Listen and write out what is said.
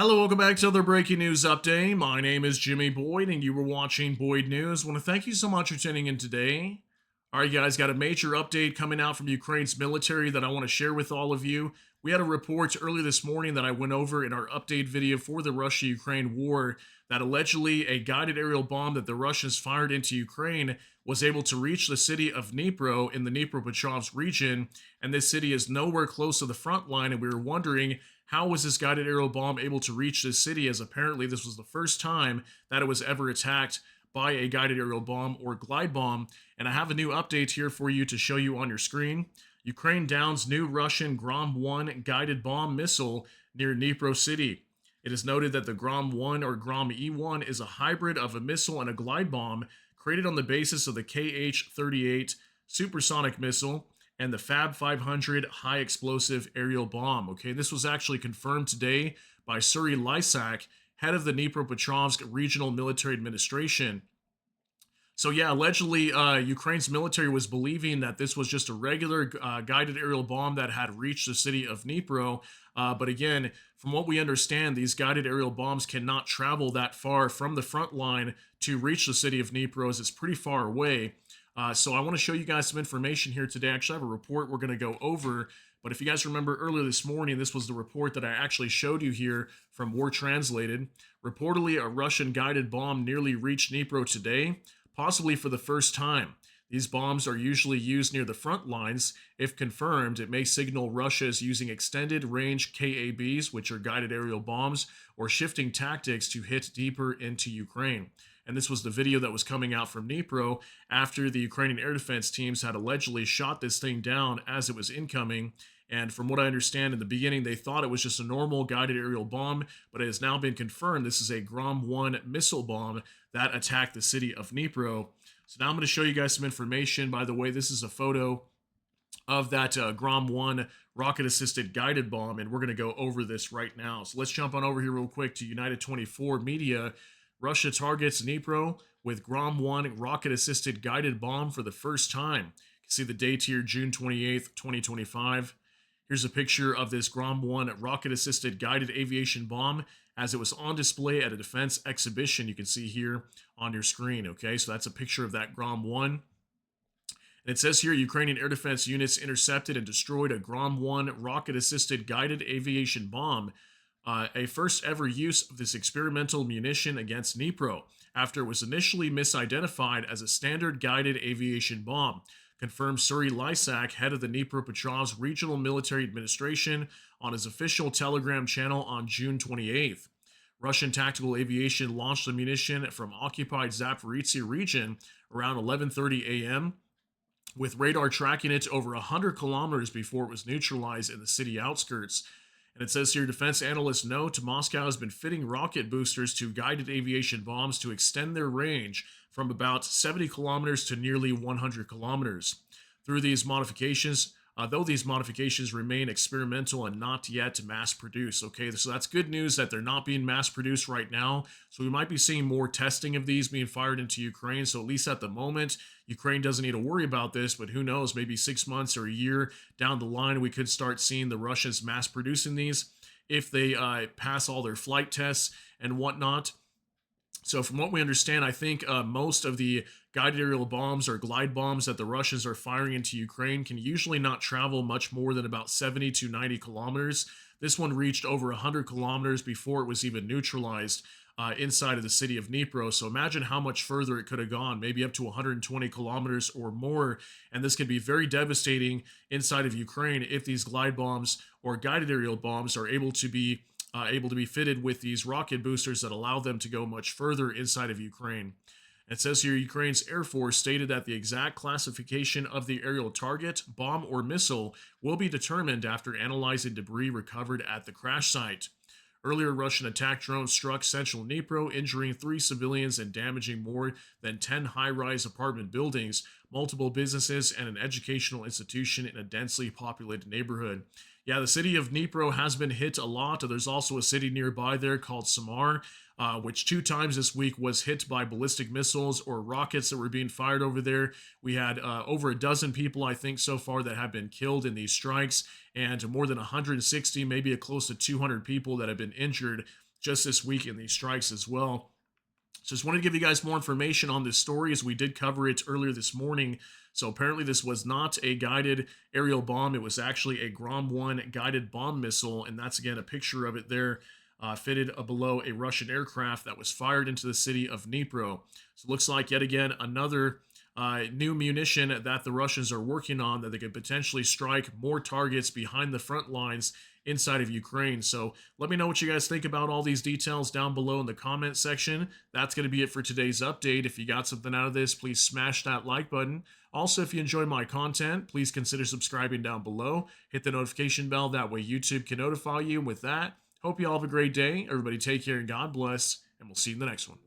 Hello, welcome back to another breaking news update. My name is Jimmy Boyd, and you were watching Boyd News. I want to thank you so much for tuning in today. All right, guys, got a major update coming out from Ukraine's military that I want to share with all of you. We had a report earlier this morning that I went over in our update video for the Russia-Ukraine war that allegedly a guided aerial bomb that the Russians fired into Ukraine was able to reach the city of Dnipro in the Dnipropetrovsk region, and this city is nowhere close to the front line, and we were wondering how was this guided aerial bomb able to reach this city, as apparently this was the first time that it was ever attacked by a guided aerial bomb or glide bomb. And I have a new update here for you to show you on your screen. Ukraine downs new Russian GROM-1 guided bomb missile near Dnipro city. It is noted that the GROM-1 or GROM-E1 is a hybrid of a missile and a glide bomb created on the basis of the KH-38 supersonic missile and the Fab 500 high explosive aerial bomb. Okay, this was actually confirmed today by Suri Lysak, head of the Dnipropetrovsk Regional Military Administration. So yeah, allegedly, Ukraine's military was believing that this was just a regular guided aerial bomb that had reached the city of Dnipro. But again, from what we understand, these guided aerial bombs cannot travel that far from the front line to reach the city of Dnipro, as it's pretty far away. So I want to show you guys some information here today. Actually, I have a report we're going to go over. But if you guys remember earlier this morning, this was the report that I actually showed you here from War Translated. Reportedly, a Russian guided bomb nearly reached Dnipro today, possibly for the first time. These bombs are usually used near the front lines. If confirmed, it may signal Russia is using extended range KABs, which are guided aerial bombs, or shifting tactics to hit deeper into Ukraine. And this was the video that was coming out from Dnipro after the Ukrainian air defense teams had allegedly shot this thing down as it was incoming. And from what I understand, in the beginning, they thought it was just a normal guided aerial bomb, but it has now been confirmed this is a GROM-1 missile bomb that attacked the city of Dnipro. So now I'm going to show you guys some information. By the way, this is a photo of that GROM-1 rocket-assisted guided bomb, and we're going to go over this right now. So let's jump on over here real quick to United 24 Media. Russia targets Dnipro with GROM-1 rocket-assisted guided bomb for the first time. You can see the date here, June 28th, 2025. Here's a picture of this GROM-1 rocket-assisted guided aviation bomb as it was on display at a defense exhibition. You can see here on your screen, okay? So that's a picture of that GROM-1. And it says here, Ukrainian air defense units intercepted and destroyed a GROM-1 rocket-assisted guided aviation bomb, a first ever use of this experimental munition against Dnipro, after it was initially misidentified as a standard guided aviation bomb, confirmed Suri Lysak, head of the Dnipropetrovsk Regional Military Administration, on his official Telegram channel on June 28th. Russian tactical aviation launched the munition from occupied Zaporizhzhia region around 11:30 a.m., with radar tracking it over 100 kilometers before it was neutralized in the city outskirts. And it says here, defense analysts note Moscow has been fitting rocket boosters to guided aviation bombs to extend their range from about 70 kilometers to nearly 100 kilometers. Through these modifications, though these modifications remain experimental and not yet mass-produced. Okay, so that's good news that they're not being mass-produced right now. So we might be seeing more testing of these being fired into Ukraine. So at least at the moment, Ukraine doesn't need to worry about this. But who knows, maybe 6 months or a year down the line, we could start seeing the Russians mass-producing these if they pass all their flight tests and whatnot. So from what we understand, I think most of the guided aerial bombs or glide bombs that the Russians are firing into Ukraine can usually not travel much more than about 70 to 90 kilometers. This one reached over 100 kilometers before it was even neutralized inside of the city of Dnipro. So imagine how much further it could have gone, maybe up to 120 kilometers or more. And this can be very devastating inside of Ukraine if these glide bombs or guided aerial bombs are able to be fitted with these rocket boosters that allow them to go much further inside of Ukraine. It says here, Ukraine's Air Force stated that the exact classification of the aerial target, bomb, or missile will be determined after analyzing debris recovered at the crash site. Earlier, Russian attack drones struck central Dnipro, injuring 3 civilians and damaging more than 10 high-rise apartment buildings, multiple businesses, and an educational institution in a densely populated neighborhood. Yeah, the city of Dnipro has been hit a lot. There's also a city nearby there called Samar, which 2 times this week was hit by ballistic missiles or rockets that were being fired over there. We had over a dozen people, I think, so far that have been killed in these strikes, and more than 160, maybe close to 200 people that have been injured just this week in these strikes as well. Just wanted to give you guys more information on this story as we did cover it earlier this morning. So apparently this was not a guided aerial bomb. It was actually a GROM-1 guided bomb missile. And that's, again, a picture of it there fitted below a Russian aircraft that was fired into the city of Dnipro. So it looks like, yet again, another new munition that the Russians are working on that they could potentially strike more targets behind the front lines inside of Ukraine. So let me know what you guys think about all these details down below in the comment section. That's going to be it for today's update. If you got something out of this, please smash that like button. Also, if you enjoy my content, please consider subscribing down below. Hit the notification bell. That way YouTube can notify you. And with that, hope you all have a great day. Everybody take care and God bless. And we'll see you in the next one.